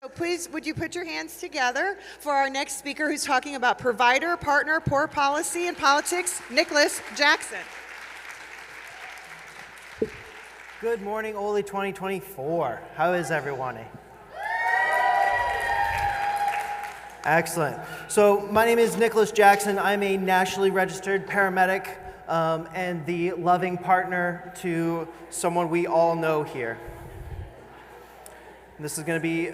So please, would you put your hands together for our next speaker who's talking about provider, partner, poor policy, and politics, Nicholas Jackson. Good morning, Oley 2024. How is everyone? Excellent. So my name is Nicholas Jackson. I'm a nationally registered paramedic and the loving partner to someone we all know here. This is going to be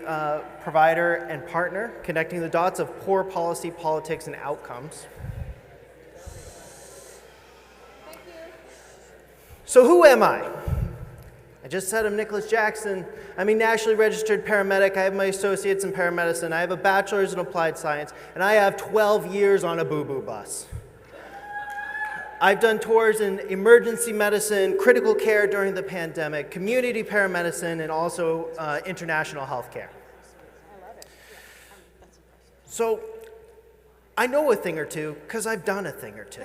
provider and partner, connecting the dots of poor policy, politics, and outcomes. Thank you. So who am I? I just said I'm Nicholas Jackson. I'm a nationally registered paramedic. I have my associates in paramedicine. I have a bachelor's in applied science, and I have 12 years on a boo-boo bus. I've done tours in emergency medicine, critical care during the pandemic, community paramedicine, and also international healthcare. I love it. So I know a thing or two because I've done a thing or two.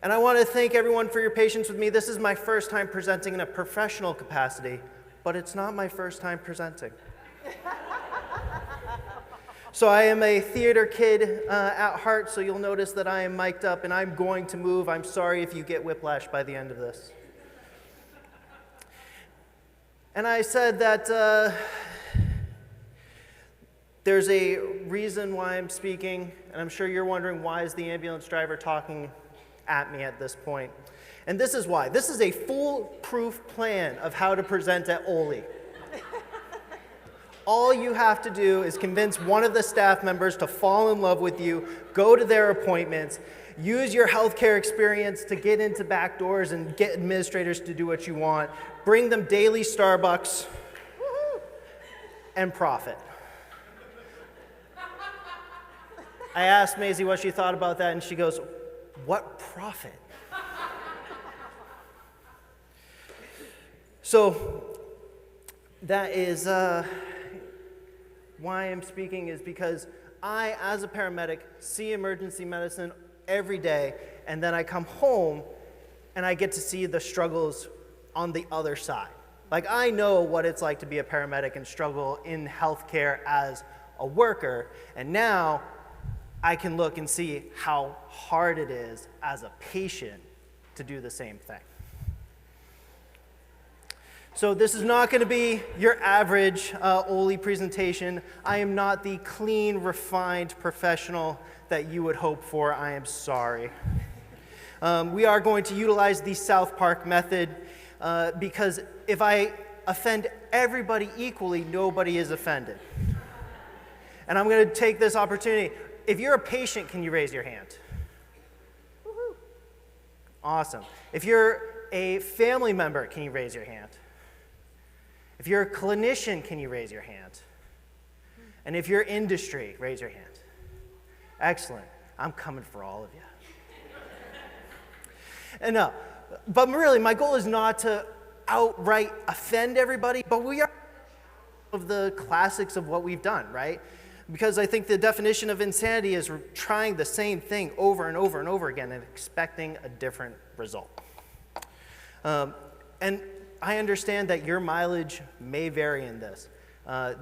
And I want to thank everyone for your patience with me. This is my first time presenting in a professional capacity, but it's not my first time presenting. So I am a theater kid at heart, so you'll notice that I am mic'd up and I'm going to move. I'm sorry if you get whiplash by the end of this. And I said that there's a reason why I'm speaking, and I'm sure you're wondering, why is the ambulance driver talking at me at this point? And this is why. This is a foolproof plan of how to present at Oley. All you have to do is convince one of the staff members to fall in love with you, go to their appointments, use your healthcare experience to get into back doors and get administrators to do what you want, bring them daily Starbucks, and profit. I asked Maisie what she thought about that, and she goes, "What profit?" So that is why I'm speaking, is because I, as a paramedic, see emergency medicine every day, and then I come home and I get to see the struggles on the other side. Like, I know what it's like to be a paramedic and struggle in healthcare as a worker, and now I can look and see how hard it is as a patient to do the same thing. So this is not going to be your average Oley presentation. I am not the clean, refined professional that you would hope for. I am sorry. We are going to utilize the South Park method because if I offend everybody equally, nobody is offended. And I'm going to take this opportunity. If you're a patient, can you raise your hand? Woo-hoo. Awesome. If you're a family member, can you raise your hand? If you're a clinician, can you raise your hand? And if you're industry, raise your hand. Excellent. I'm coming for all of you. And no, but really, my goal is not to outright offend everybody, but we are of the classics of what we've done, right? Because I think the definition of insanity is trying the same thing over and over and over again and expecting a different result. And I understand that your mileage may vary in this.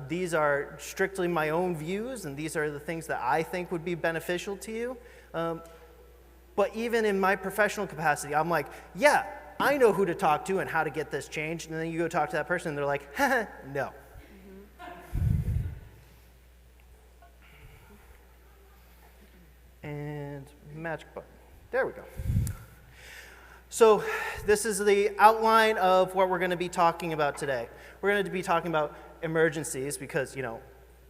These are strictly my own views, and these are the things that I think would be beneficial to you. But even in my professional capacity, I'm like, yeah, I know who to talk to and how to get this changed. And then you go talk to that person, and they're like, no. And magic button. There we go. So this is the outline of what we're going to be talking about today. We're going to be talking about emergencies because, you know,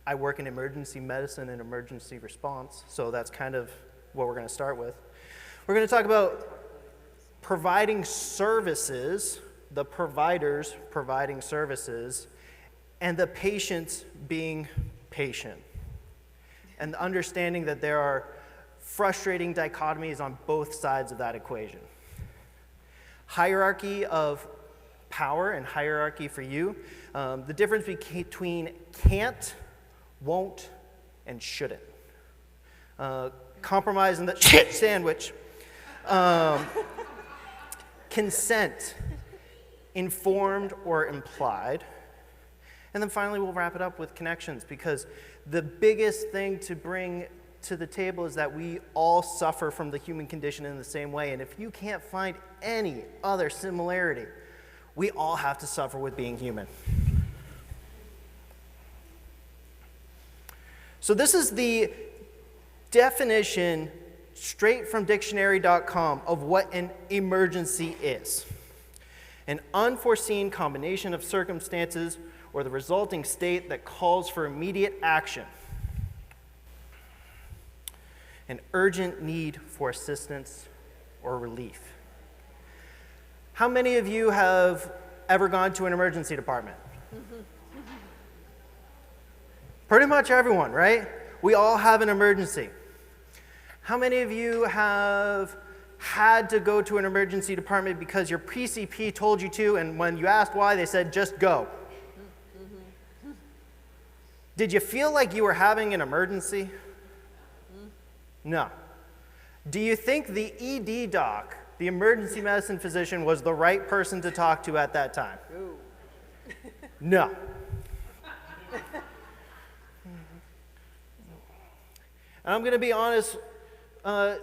I work in emergency medicine and emergency response, so that's kind of what we're going to start with. We're going to talk about providing services, the providers providing services, and the patients being patient, and understanding that there are frustrating dichotomies on both sides of that equation. Hierarchy of power and hierarchy for you. The difference between can't, won't, and shouldn't. Compromise in the shit sandwich. Consent, informed or implied. And then finally, we'll wrap it up with connections, because the biggest thing to bring to the table is that we all suffer from the human condition in the same way. And if you can't find any other similarity, we all have to suffer with being human. So this is the definition straight from dictionary.com of what an emergency is. An unforeseen combination of circumstances or the resulting state that calls for immediate action. An urgent need for assistance or relief. How many of you have ever gone to an emergency department? Pretty much everyone, right? We all have an emergency. How many of you have had to go to an emergency department because your PCP told you to, and when you asked why, they said, just go? Did you feel like you were having an emergency? No. Do you think the ED doc, the emergency medicine physician, was the right person to talk to at that time? No. And I'm going to be honest, I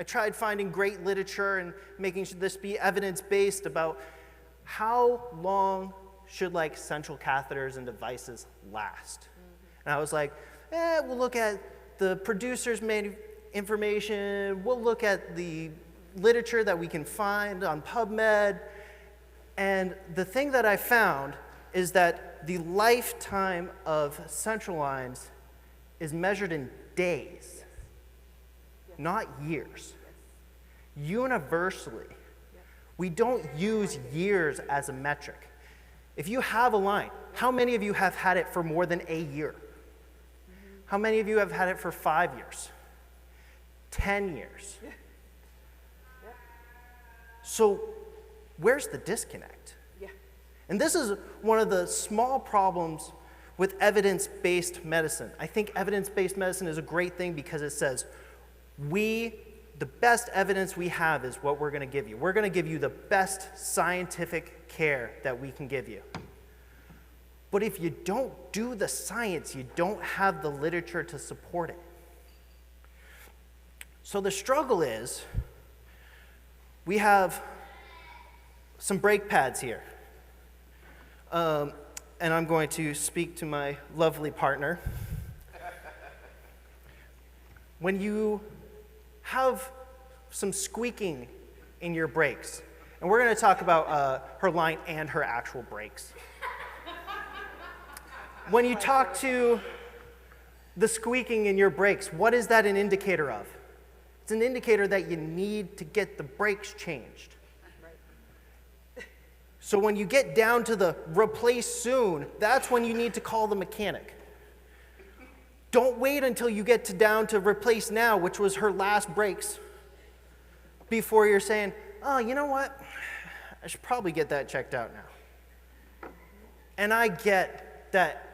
tried finding great literature and making this be evidence-based about how long should central catheters and devices last. And I was like, we'll look at the producer's information, we'll look at the literature that we can find on PubMed, and the thing that I found is that the lifetime of central lines is measured in days, not years. Universally, we don't use years as a metric. If you have a line, how many of you have had it for more than a year? How many of you have had it for 5 years? 10 years? So where's the disconnect? And this is one of the small problems with evidence-based medicine. I think evidence-based medicine is a great thing because it says, the best evidence we have is what we're going to give you. We're going to give you the best scientific care that we can give you. But if you don't do the science, you don't have the literature to support it. So the struggle is, we have some brake pads here. And I'm going to speak to my lovely partner. When you have some squeaking in your brakes, and we're going to talk about her line and her actual brakes. When you talk to the squeaking in your brakes, what is that an indicator of? It's an indicator that you need to get the brakes changed. So when you get down to the replace soon, that's when you need to call the mechanic. Don't wait until you get down to replace now, which was her last brakes, before you're saying, oh, you know what? I should probably get that checked out now. And I get that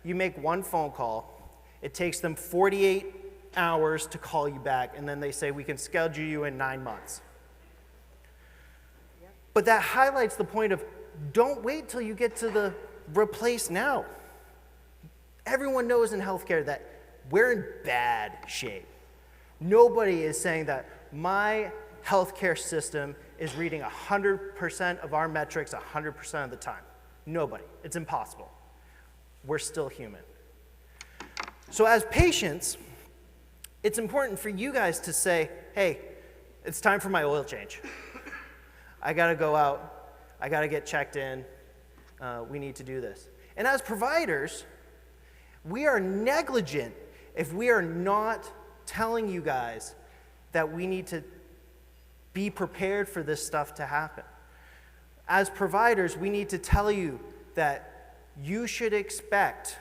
you make one phone call, it takes them 48 hours to call you back, and then they say, we can schedule you in 9 months. But that highlights the point of, don't wait till you get to the replace now. Everyone knows in healthcare that we're in bad shape. Nobody is saying that my healthcare system is reading 100% of our metrics 100% of the time. Nobody. It's impossible. We're still human. So as patients, it's important for you guys to say, hey, it's time for my oil change. I got to go out, I got to get checked in, we need to do this. And as providers, we are negligent if we are not telling you guys that we need to be prepared for this stuff to happen. As providers, we need to tell you that you should expect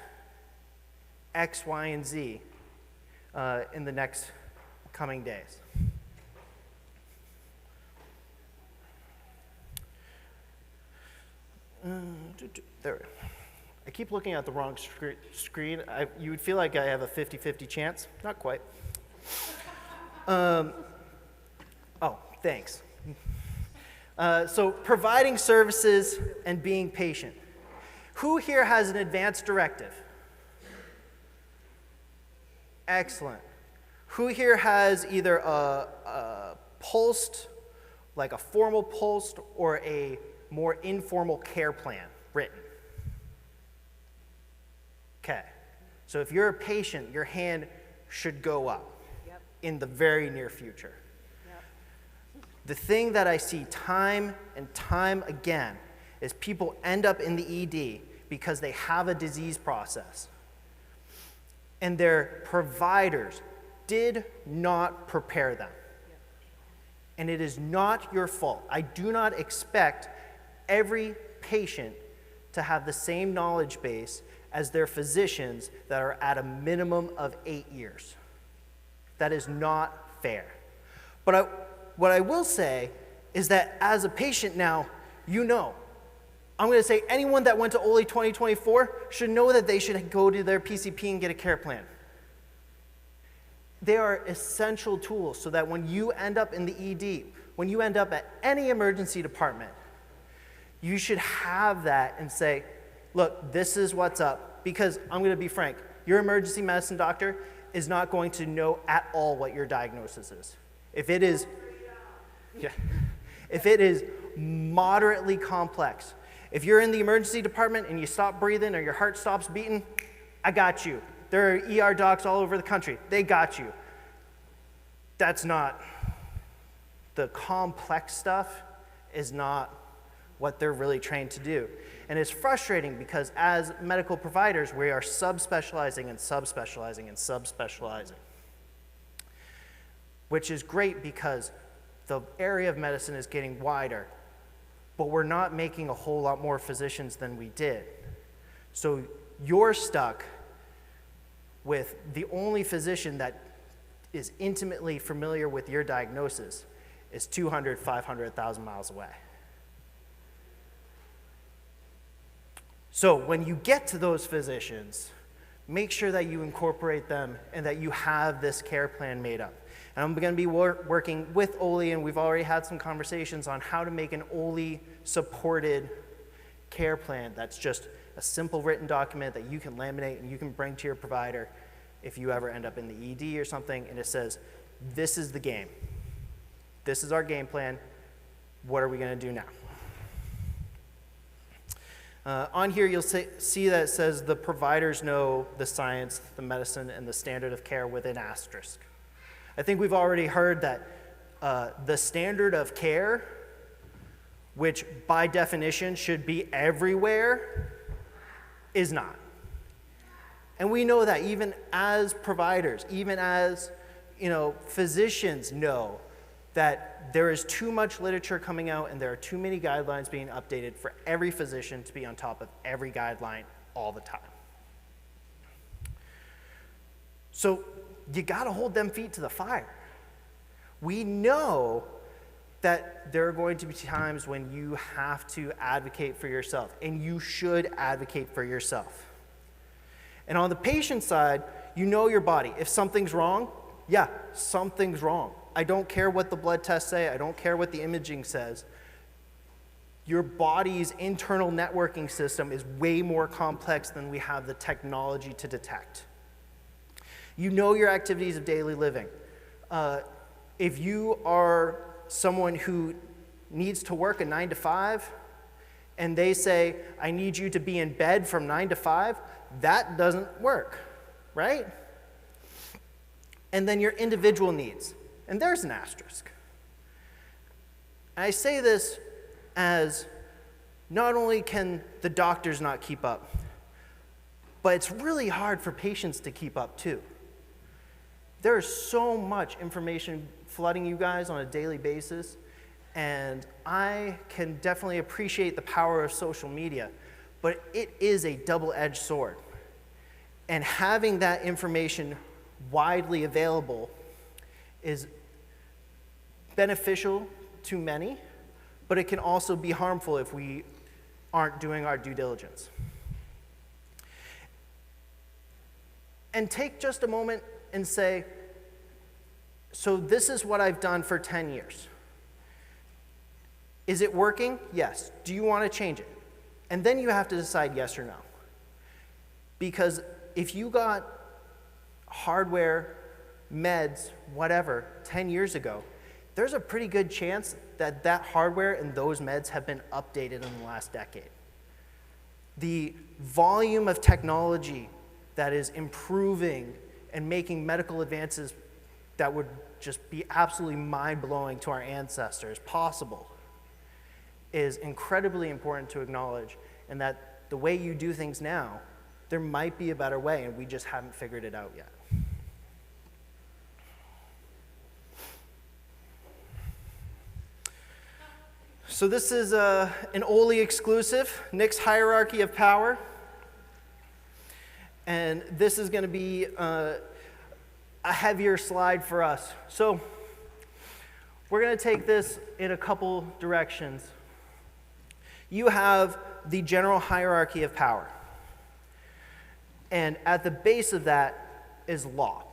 X, Y, and Z in the next coming days. There. I keep looking at the wrong screen. You would feel like I have a 50-50 chance. Not quite. Oh, thanks. So providing services and being patient. Who here has an advance directive? Excellent. Who here has either a pulsed, like a formal pulsed, or a more informal care plan written? Okay. So if you're a patient, your hand should go up in the very near future. The thing that I see time and time again is people end up in the ED because they have a disease process. And their providers did not prepare them. And it is not your fault. I do not expect every patient to have the same knowledge base as their physicians that are at a minimum of 8 years. That is not fair. But what I will say is that as a patient now, you know. I'm going to say anyone that went to Oley 2024 should know that they should go to their PCP and get a care plan. They are essential tools so that when you end up in the ED, when you end up at any emergency department, you should have that and say, look, this is what's up. Because I'm going to be frank, your emergency medicine doctor is not going to know at all what your diagnosis is. If it is moderately complex, if you're in the emergency department and you stop breathing or your heart stops beating, I got you. There are ER docs all over the country. They got you. That's not, the complex stuff is not what they're really trained to do. And it's frustrating because as medical providers, we are subspecializing and subspecializing and subspecializing, which is great because the area of medicine is getting wider, but we're not making a whole lot more physicians than we did. So you're stuck with the only physician that is intimately familiar with your diagnosis is 200, 500, 1,000 miles away. So when you get to those physicians, make sure that you incorporate them and that you have this care plan made up. And I'm going to be working with Oley, and we've already had some conversations on how to make an Oley-supported care plan that's just a simple written document that you can laminate and you can bring to your provider if you ever end up in the ED or something, and it says, this is the game. This is our game plan. What are we going to do now? On here, you'll see that it says the providers know the science, the medicine, and the standard of care with an asterisk. I think we've already heard that the standard of care, which by definition should be everywhere, is not. And we know that even as providers, even as physicians know that there is too much literature coming out and there are too many guidelines being updated for every physician to be on top of every guideline all the time. So you got to hold them feet to the fire. We know that there are going to be times when you have to advocate for yourself, and you should advocate for yourself. And on the patient side, you know your body. If something's wrong, yeah, something's wrong. I don't care what the blood tests say. I don't care what the imaging says. Your body's internal networking system is way more complex than we have the technology to detect. You know your activities of daily living. If you are someone who needs to work a 9 to 5, and they say, I need you to be in bed from 9 to 5, that doesn't work, right? And then your individual needs, and there's an asterisk. I say this as not only can the doctors not keep up, but it's really hard for patients to keep up too. There is so much information flooding you guys on a daily basis, and I can definitely appreciate the power of social media, but it is a double-edged sword. And having that information widely available is beneficial to many, but it can also be harmful if we aren't doing our due diligence. And take just a moment and say, so this is what I've done for 10 years. Is it working? Yes. Do you want to change it? And then you have to decide yes or no. Because if you got hardware, meds, whatever, 10 years ago, there's a pretty good chance that that hardware and those meds have been updated in the last decade. The volume of technology that is improving and making medical advances that would just be absolutely mind-blowing to our ancestors possible is incredibly important to acknowledge, and that the way you do things now, there might be a better way, and we just haven't figured it out yet. So this is an Oley exclusive, Nick's hierarchy of power. And this is going to be a heavier slide for us. So we're going to take this in a couple directions. You have the general hierarchy of power. And at the base of that is law.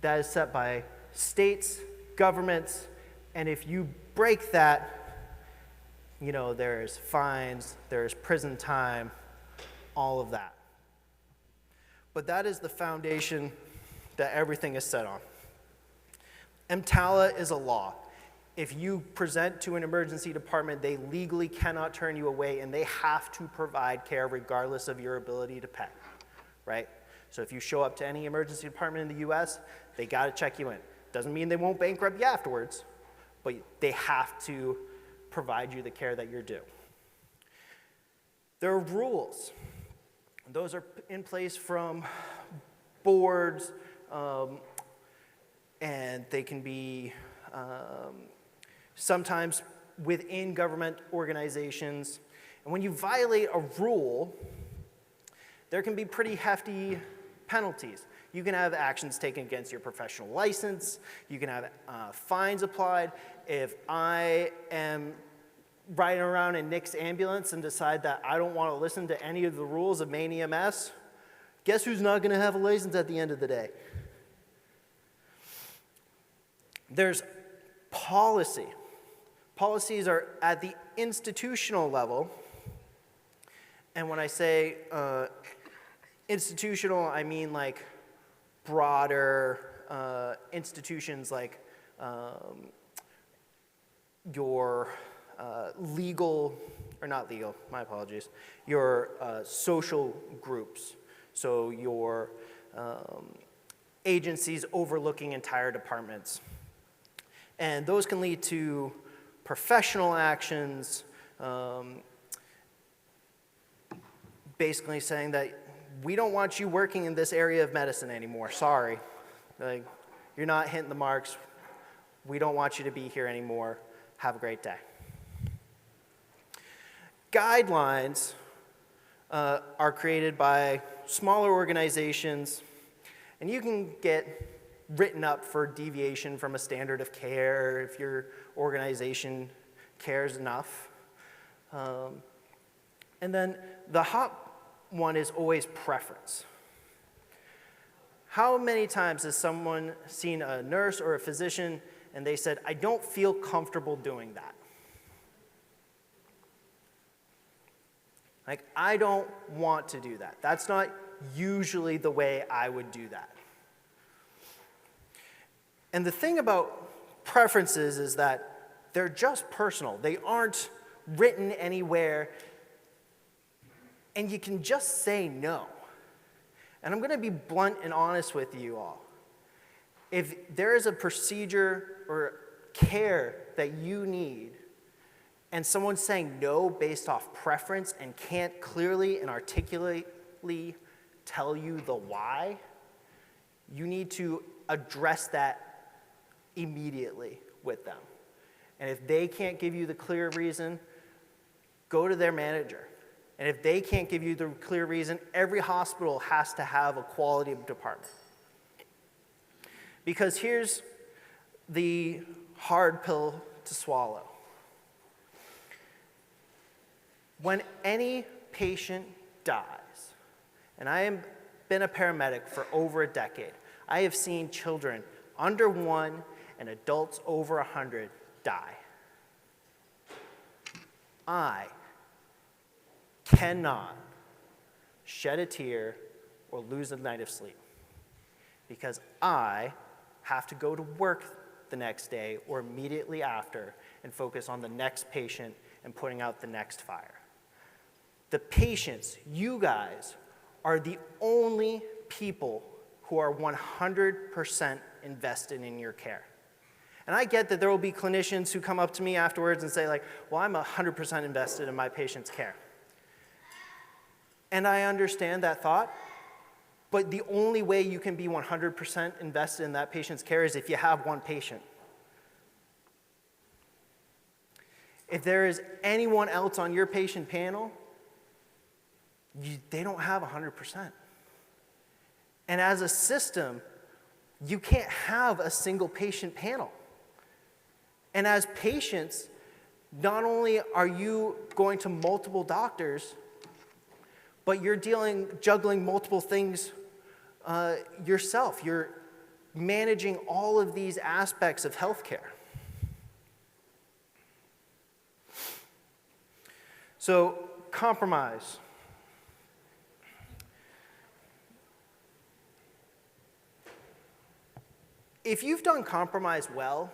That is set by states, governments, and if you break that, you know, there's fines, there's prison time, all of that. But that is the foundation that everything is set on. EMTALA is a law. If you present to an emergency department, they legally cannot turn you away, and they have to provide care regardless of your ability to pay, right? So if you show up to any emergency department in the US, they gotta check you in. Doesn't mean they won't bankrupt you afterwards, but they have to provide you the care that you're due. There are rules. Those are in place from boards, and they can be sometimes within government organizations. And when you violate a rule, there can be pretty hefty penalties. You can have actions taken against your professional license. You can have fines applied. If I am riding around in Nick's ambulance and decide that I don't want to listen to any of the rules of Maine EMS, guess who's not going to have a license at the end of the day? There's policy. Policies are at the institutional level. And when I say institutional, I mean like broader institutions like your legal, or not legal, my apologies, your social groups. So your agencies overlooking entire departments. And those can lead to professional actions, basically saying that we don't want you working in this area of medicine anymore, sorry. Like, you're not hitting the marks, we don't want you to be here anymore, have a great day. Guidelines are created by smaller organizations, and you can get written up for deviation from a standard of care if your organization cares enough. And then the hot one is always preference. How many times has someone seen a nurse or a physician and they said, I don't feel comfortable doing that? Like, I don't want to do that. That's not usually the way I would do that. And the thing about preferences is that they're just personal. They aren't written anywhere, and you can just say no. And I'm going to be blunt and honest with you all. If there is a procedure or care that you need, and someone's saying no based off preference and can't clearly and articulately tell you the why, you need to address that immediately with them. And if they can't give you the clear reason, go to their manager. And if they can't give you the clear reason, every hospital has to have a quality department. Because here's the hard pill to swallow. When any patient dies, and I have been a paramedic for over a decade, I have seen children under 1 and adults over 100 die. I cannot shed a tear or lose a night of sleep because I have to go to work the next day or immediately after and focus on the next patient and putting out the next fire. The patients, you guys, are the only people who are 100% invested in your care. And I get that there will be clinicians who come up to me afterwards and say, like, well, I'm 100% invested in my patient's care. And I understand that thought, but the only way you can be 100% invested in that patient's care is if you have one patient. If there is anyone else on your patient panel, they don't have 100%. And as a system, you can't have a single patient panel. And as patients, not only are you going to multiple doctors, but you're juggling multiple things yourself. You're managing all of these aspects of healthcare. So, compromise. If you've done compromise well,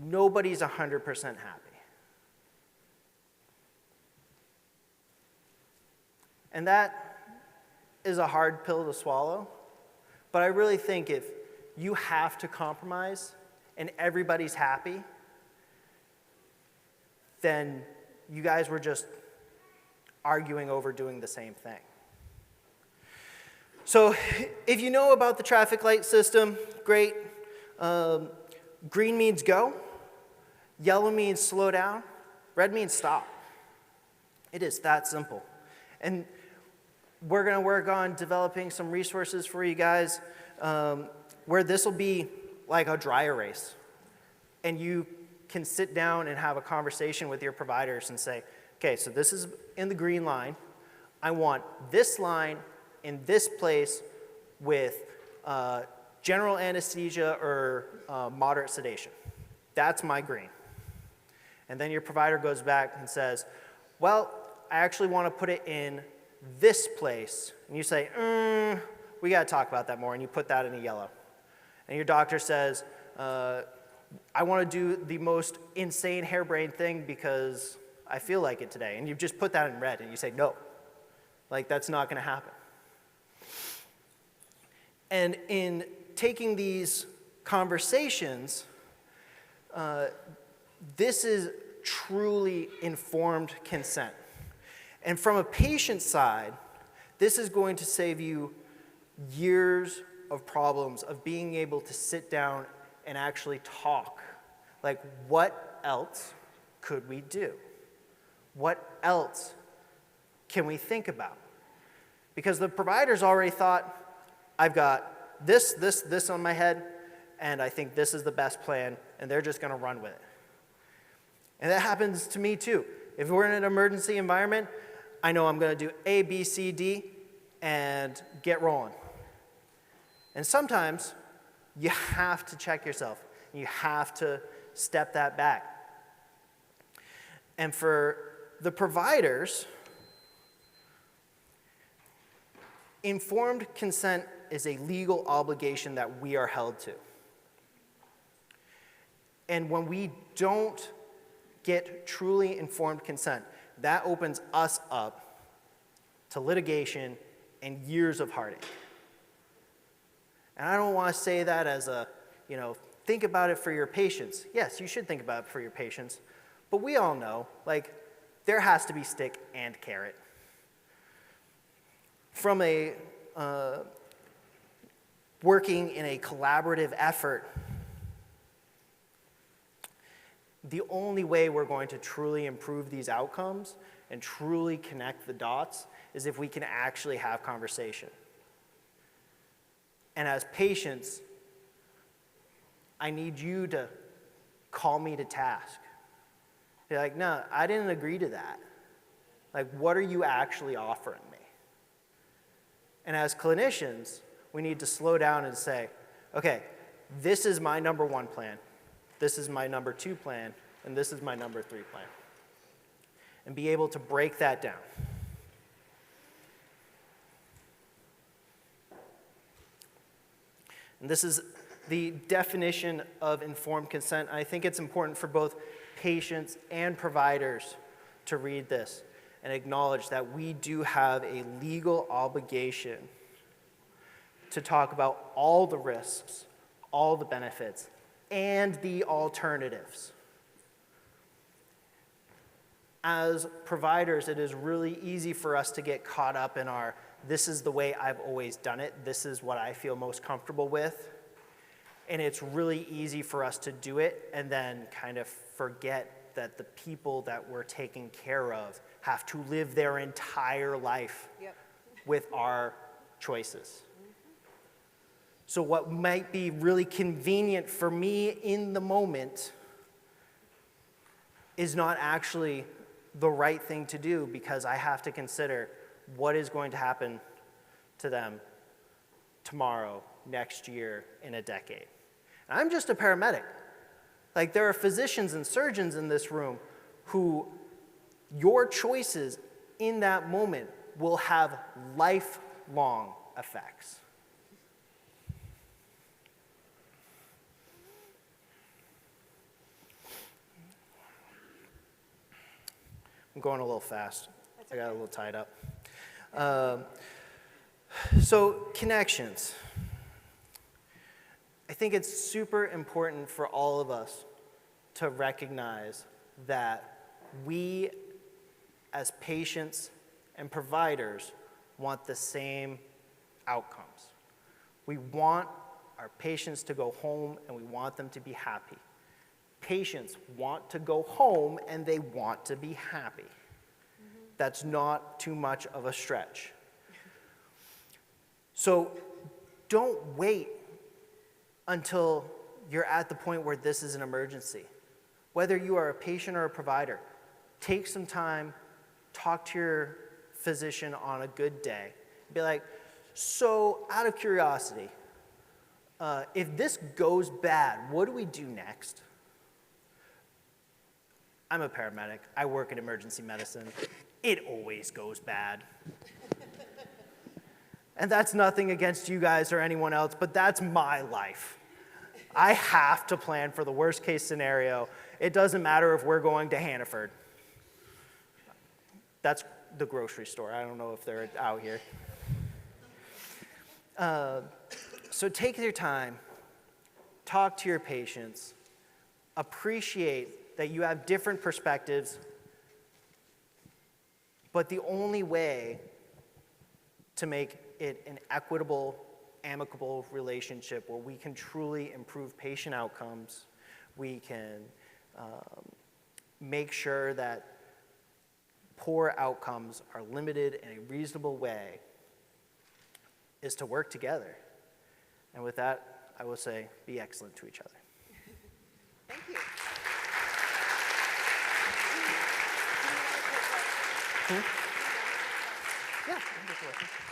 nobody's 100% happy. And that is a hard pill to swallow, but I really think if you have to compromise and everybody's happy, then you guys were just arguing over doing the same thing. So if you know about the traffic light system, great. Green means go, yellow means slow down, red means stop. It is that simple. And we're going to work on developing some resources for you guys where this will be like a dry erase. And you can sit down and have a conversation with your providers and say, okay, so this is in the green line. I want this line in this place with general anesthesia or moderate sedation. That's my green. And then your provider goes back and says, well, I actually want to put it in this place. And you say, we got to talk about that more. And you put that in a yellow. And your doctor says, I want to do the most insane harebrained thing because I feel like it today. And you just put that in red and you say, no, like that's not going to happen. And in taking these conversations, this is truly informed consent. And from a patient side, this is going to save you years of problems of being able to sit down and actually talk. Like, what else could we do? What else can we think about? Because the provider's already thought, I've got this on my head, and I think this is the best plan, and they're just going to run with it. And that happens to me too. If we're in an emergency environment, I know I'm going to do A, B, C, D, and get rolling. And sometimes you have to check yourself. You have to step that back. And for the providers, informed consent is a legal obligation that we are held to. And when we don't get truly informed consent, that opens us up to litigation and years of heartache. And I don't want to say that as a, think about it for your patients. Yes, you should think about it for your patients. But we all know, there has to be stick and carrot. From a working in a collaborative effort, the only way we're going to truly improve these outcomes and truly connect the dots is if we can actually have conversation. And as patients, I need you to call me to task. Be like, no, I didn't agree to that. What are you actually offering me? And as clinicians, we need to slow down and say, okay, this is my number 1 plan. This is my number 2 plan, and this is my number 3 plan. and be able to break that down. And this is the definition of informed consent. I think it's important for both patients and providers to read this and acknowledge that we do have a legal obligation to talk about all the risks, all the benefits, and the alternatives. As providers, it is really easy for us to get caught up in our, this is the way I've always done it, this is what I feel most comfortable with. And it's really easy for us to do it and then kind of forget that the people that we're taking care of have to live their entire life with our choices. So what might be really convenient for me in the moment is not actually the right thing to do, because I have to consider what is going to happen to them tomorrow, next year, in a decade. And I'm just a paramedic. Like, there are physicians and surgeons in this room who your choices in that moment will have lifelong effects. I'm going a little fast. I got a little tied up. So connections. I think it's super important for all of us to recognize that we, as patients and providers, want the same outcomes. We want our patients to go home and we want them to be happy. Patients want to go home and they want to be happy. That's not too much of a stretch. So don't wait until you're at the point where this is an emergency. Whether you are a patient or a provider, take some time, talk to your physician on a good day. Be like, so out of curiosity, if this goes bad, what do we do next? I'm a paramedic. I work in emergency medicine. It always goes bad. And that's nothing against you guys or anyone else, but that's my life. I have to plan for the worst case scenario. It doesn't matter if we're going to Hannaford. That's the grocery store. I don't know if they're out here. So take your time, talk to your patients, appreciate that you have different perspectives, but the only way to make it an equitable, amicable relationship where we can truly improve patient outcomes, we can make sure that poor outcomes are limited in a reasonable way, is to work together. And with that, I will say, be excellent to each other. Thank you.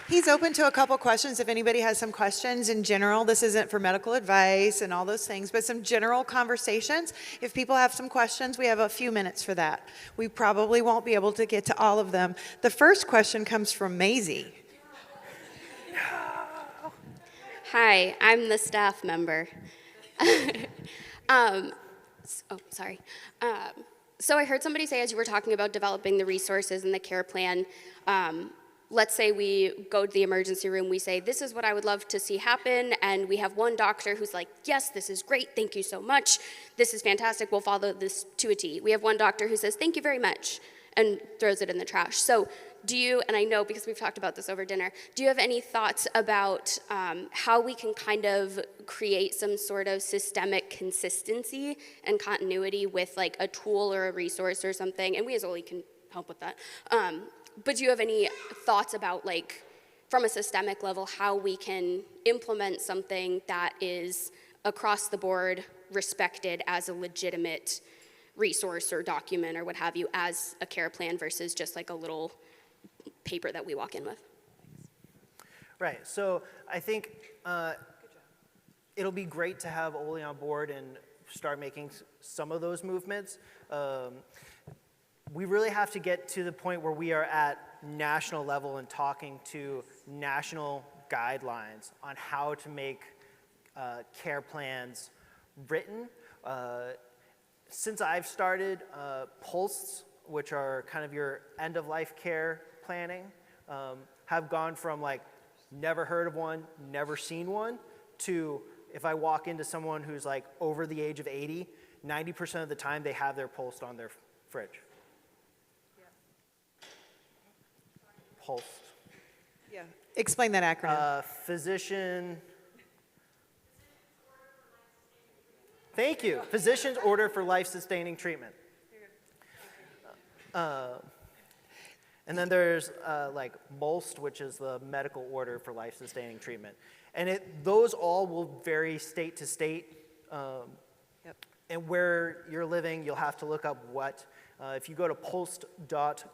He's open to a couple questions if anybody has some questions in general. This isn't for medical advice and all those things, but some general conversations. If people have some questions, we have a few minutes for that. We probably won't be able to get to all of them. The first question comes from Maisie. Hi, I'm the staff member. Sorry. So I heard somebody say, as you were talking about developing the resources and the care plan, let's say we go to the emergency room, we say, this is what I would love to see happen, and we have one doctor who's like, yes, this is great, thank you so much, this is fantastic, we'll follow this to a T. We have one doctor who says, thank you very much, and throws it in the trash. So do you, and I know because we've talked about this over dinner, do you have any thoughts about how we can kind of create some sort of systemic consistency and continuity with like a tool or a resource or something? And we as Oley can help with that. But do you have any thoughts about, like, from a systemic level, how we can implement something that is across the board respected as a legitimate resource or document or what have you as a care plan versus just like a little paper that we walk in with? Right, so I think it'll be great to have Oley on board and start making some of those movements. we really have to get to the point where we are at national level and talking to national guidelines on how to make care plans written. Since I've started, PULSEs, which are kind of your end-of-life care planning, have gone from like never heard of one, never seen one, to if I walk into someone who's like over the age of 80, 90% of the time they have their PULSE on their fridge. PULSE. Yeah. Explain that acronym. Physician. Thank you. Physician's order for life-sustaining treatment. And then there's like MOLST, which is the medical order for life-sustaining treatment. And those all will vary state to state. Yep. And where you're living, you'll have to look up what. If you go to pulse.gov,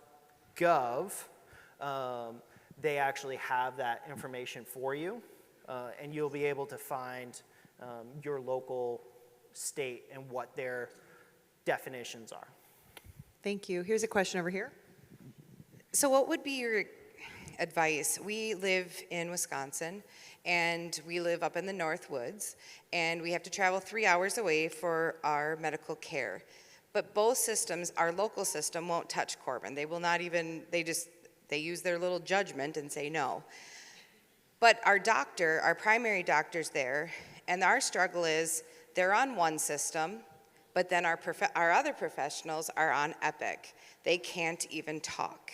they actually have that information for you. And you'll be able to find your local state and what their definitions are. Thank you. Here's a question over here. So what would be your advice? We live in Wisconsin, and we live up in the North Woods, and we have to travel 3 hours away for our medical care. But both systems, our local system won't touch Corbin. They will not even, they use their little judgment and say no. But our doctor, our primary doctor's there, and our struggle is they're on one system, but then our other professionals are on Epic. They can't even talk.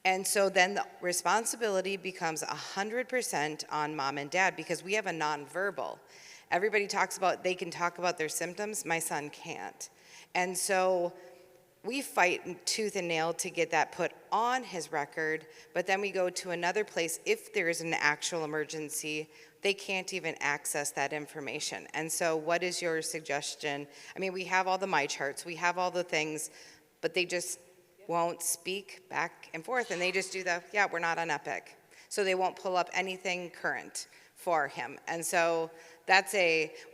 And so then the responsibility becomes 100% on mom and dad because we have a nonverbal. Everybody talks about, they can talk about their symptoms, my son can't. And so we fight tooth and nail to get that put on his record, but then we go to another place. If there is an actual emergency, they can't even access that information. And so what is your suggestion? I mean, we have all the my charts, we have all the things, but they just won't speak back and forth, and they just do the, yeah, we're not on Epic. So they won't pull up anything current for him. And so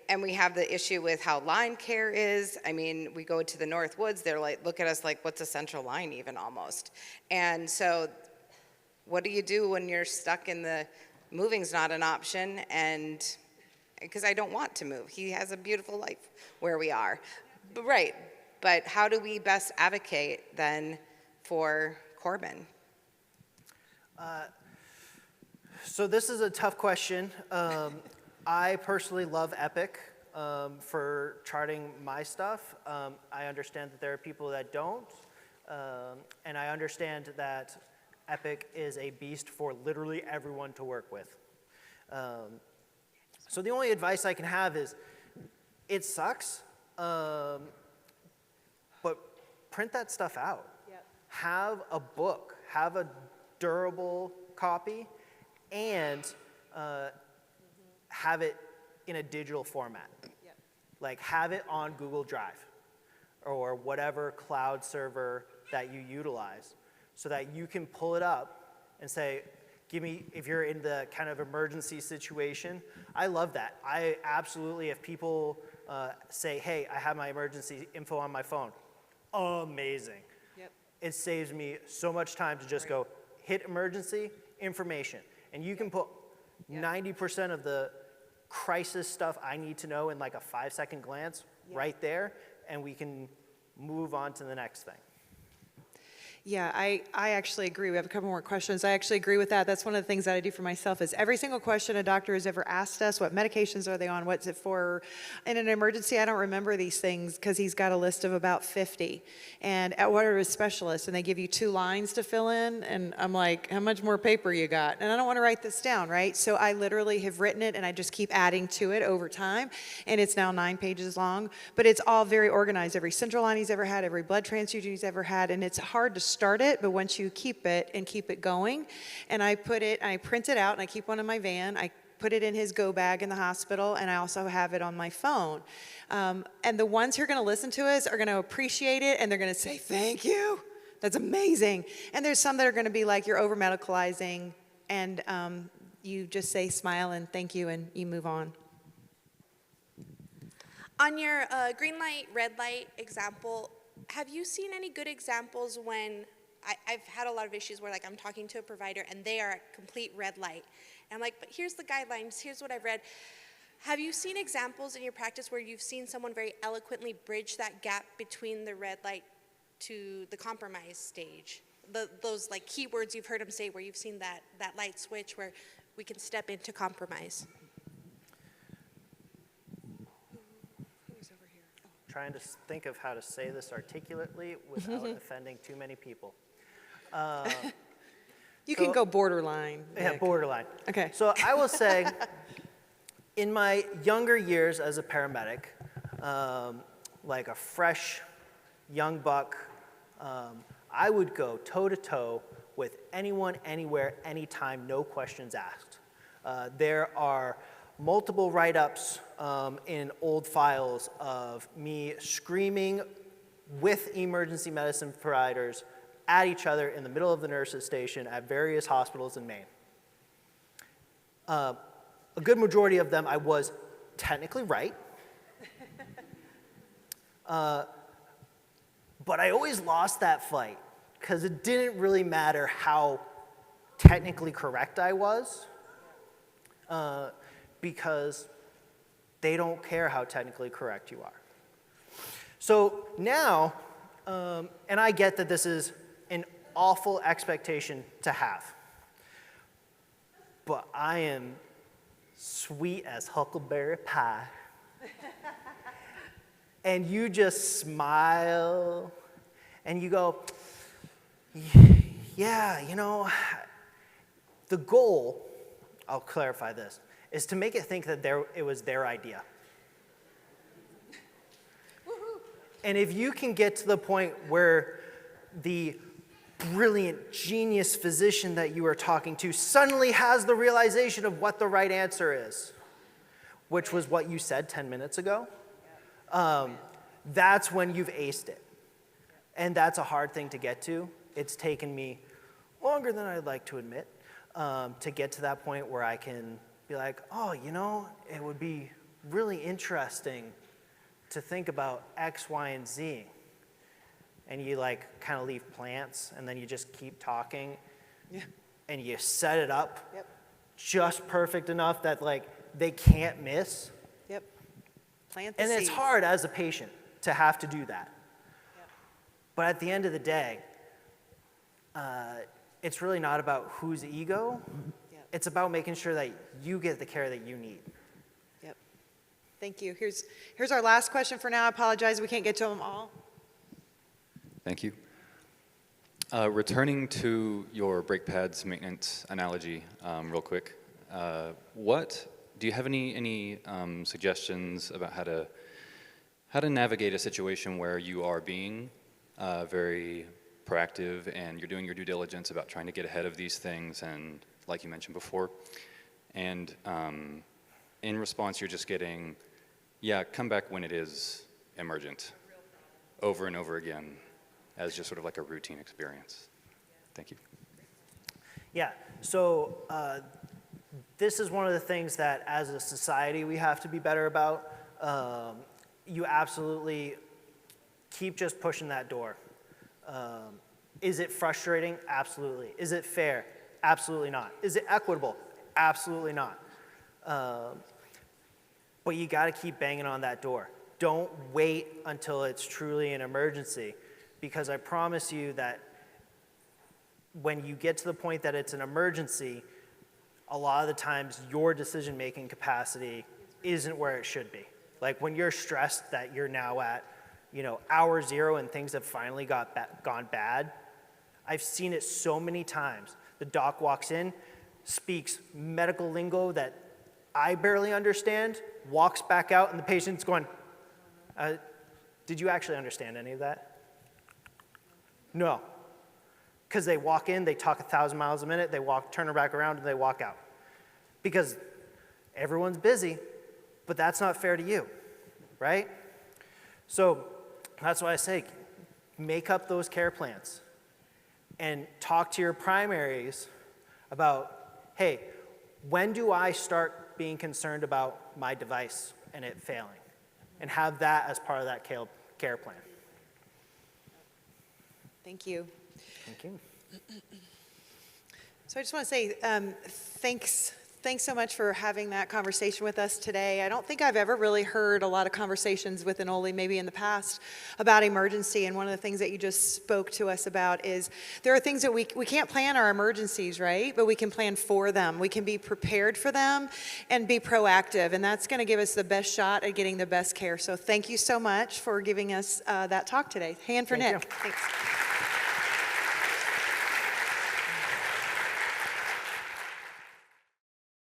and we have the issue with how line care is. I mean, we go to the North Woods, they're like, look at us like, what's a central line even almost? And so what do you do when you're stuck in moving's not an option, and because I don't want to move. He has a beautiful life where we are. But, right, but how do we best advocate then for Corbin? So this is a tough question. I personally love Epic for charting my stuff. I understand that there are people that don't, and I understand that Epic is a beast for literally everyone to work with. So the only advice I can have is, it sucks, but print that stuff out. Yep. Have a book, have a durable copy, and have it in a digital format. Yep. Like have it on Google Drive or whatever cloud server that you utilize so that you can pull it up and say, give me, if you're in the kind of emergency situation. I love that. I absolutely, if people say, hey, I have my emergency info on my phone, amazing. Yep. It saves me so much time to just go hit emergency information. And you can put 90% of the crisis stuff I need to know in like a 5-second glance right there, and we can move on to the next thing. Yeah, I actually agree. We have a couple more questions. I actually agree with that. That's one of the things that I do for myself is every single question a doctor has ever asked us, what medications are they on, what's it for? In an emergency, I don't remember these things because he's got a list of about 50. And at what are his specialists? And they give you 2 lines to fill in. And I'm like, how much more paper you got? And I don't want to write this down, right? So I literally have written it and I just keep adding to it over time. And it's now 9 pages long. But it's all very organized. Every central line he's ever had, every blood transfusion he's ever had. And it's hard to start it, but once you keep it and keep it going, and I print it out and I keep one in my van, I put it in his go bag in the hospital, and I also have it on my phone. And the ones who are going to listen to us are going to appreciate it, and they're going to say, thank you, that's amazing. And there's some that are going to be like, you're over medicalizing, and you just say smile and thank you, and you move on. On your green light, red light example, Have you seen any good examples when I've had a lot of issues where like I'm talking to a provider and they are at complete red light. And I'm like, but here's the guidelines, here's what I've read. Have you seen examples in your practice where you've seen someone very eloquently bridge that gap between the red light to the compromise stage? Those like keywords you've heard them say where you've seen that light switch where we can step into compromise. Who's over here? Trying to think of how to say this articulately without offending too many people. You can go borderline. Yeah, Nick. borderline. Okay. So I will say, in my younger years as a paramedic, like a fresh young buck, I would go toe-to-toe with anyone, anywhere, anytime, no questions asked. There are multiple write-ups in old files of me screaming with emergency medicine providers at each other in the middle of the nurses' station at various hospitals in Maine. A good majority of them I was technically right. But I always lost that fight because it didn't really matter how technically correct I was because they don't care how technically correct you are. So now, and I get that this is an awful expectation to have, but I am sweet as huckleberry pie. And you just smile and you go, yeah, you know, the goal, I'll clarify this, is to make it think that it was their idea. And if you can get to the point where the brilliant genius physician that you are talking to suddenly has the realization of what the right answer is, which was what you said 10 minutes ago, that's when you've aced it. And that's a hard thing to get to. It's taken me longer than I'd like to admit to get to that point where I can be like, oh, you know, it would be really interesting to think about X, Y, and Z. And you like kind of leave plants and then you just keep talking. Yeah. And you set it up just perfect enough that like they can't miss. Yep. Plant the And it's seeds. hard as a patient to have to do that. Yep. But at the end of the day, it's really not about whose ego. Yep. It's about making sure that you get the care that you need. Yep. Thank you. Here's our last question for now. I apologize, we can't get to them all. Thank you. Returning to your brake pads maintenance analogy real quick, do you have any suggestions about how to navigate a situation where you are being very proactive and you're doing your due diligence about trying to get ahead of these things and like you mentioned before, and in response you're just getting, yeah, come back when it is emergent, over and over again, as just sort of like a routine experience. Thank you. Yeah, so this is one of the things that as a society we have to be better about. You absolutely keep just pushing that door. Is it frustrating? Absolutely. Is it fair? Absolutely not. Is it equitable? Absolutely not. But you got to keep banging on that door. Don't wait until it's truly an emergency, because I promise you that when you get to the point that it's an emergency, a lot of the times your decision-making capacity isn't where it should be. Like when you're stressed that you're now at, you know, hour zero and things have finally gone bad, I've seen it so many times. The doc walks in, speaks medical lingo that I barely understand, walks back out, and the patient's going, did you actually understand any of that? No. Because they walk in, they talk 1,000 miles a minute, they turn back around, and they walk out. Because everyone's busy, but that's not fair to you, right? So that's why I say, make up those care plans and talk to your primaries about, hey, when do I start being concerned about my device and it failing? And have that as part of that care plan. Thank you. Thank you. So I just want to say thanks so much for having that conversation with us today. I don't think I've ever really heard a lot of conversations with an Oley, maybe in the past, about emergency. And one of the things that you just spoke to us about is there are things that we can't plan our emergencies, right? But we can plan for them. We can be prepared for them and be proactive. And that's going to give us the best shot at getting the best care. So thank you so much for giving us that talk today. Hand for Thank Nick. you. Thanks.